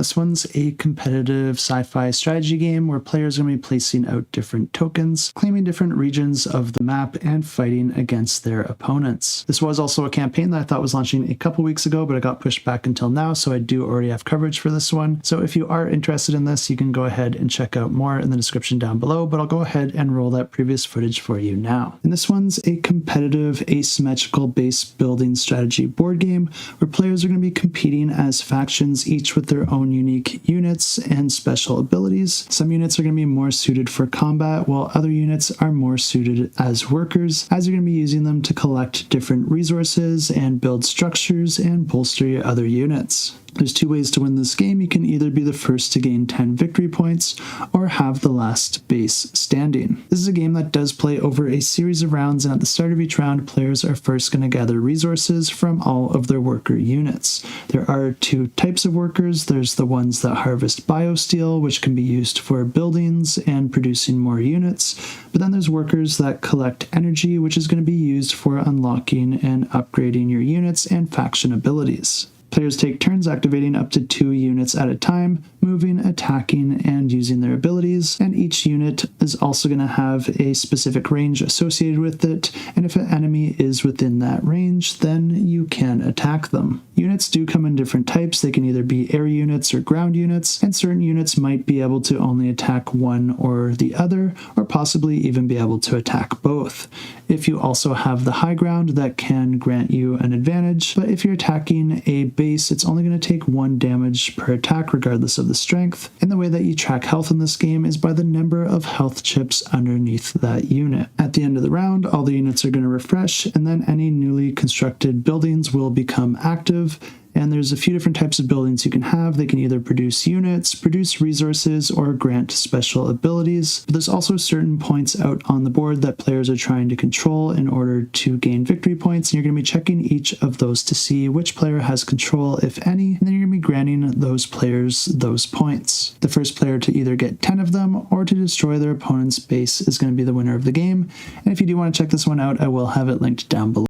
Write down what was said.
This one's a competitive sci-fi strategy game where players are going to be placing out different tokens, claiming different regions of the map, and fighting against their opponents. This was also a campaign that I thought was launching a couple weeks ago, but it got pushed back until now, so I do already have coverage for this one. So if you are interested in this, you can go ahead and check out more in the description down below, but I'll go ahead and roll that previous footage for you now. And this one's a competitive asymmetrical base building strategy board game where players are going to be competing as factions, each with their own unique units and special abilities. Some units are going to be more suited for combat, while other units are more suited as workers, as you're going to be using them to collect different resources and build structures and bolster your other units. There's two ways to win this game. You can either be the first to gain 10 victory points or have the last base standing. This is a game that does play over a series of rounds, and at the start of each round, players are first going to gather resources from all of their worker units. There are two types of workers. There's the ones that harvest biosteel, which can be used for buildings and producing more units, but then there's workers that collect energy, which is going to be used for unlocking and upgrading your units and faction abilities. Players take turns activating up to 2 units at a time, moving, attacking, and using their abilities, and each unit is also going to have a specific range associated with it, and if an enemy is within that range, then you can attack them. Units do come in different types. They can either be air units or ground units, and certain units might be able to only attack one or the other, or possibly even be able to attack both. If you also have the high ground, that can grant you an advantage, but if you're attacking a base, it's only going to take 1 damage per attack regardless of the strength. And the way that you track health in this game is by the number of health chips underneath that unit. At the end of the round, all the units are going to refresh, and then any newly constructed buildings will become active. And there's a few different types of buildings you can have. They can either produce units, produce resources, or grant special abilities. But there's also certain points out on the board that players are trying to control in order to gain victory points, and you're going to be checking each of those to see which player has control, if any, and then you're going to be granting those players those points. The first player to either get 10 of them or to destroy their opponent's base is going to be the winner of the game. And if you do want to check this one out, I will have it linked down below.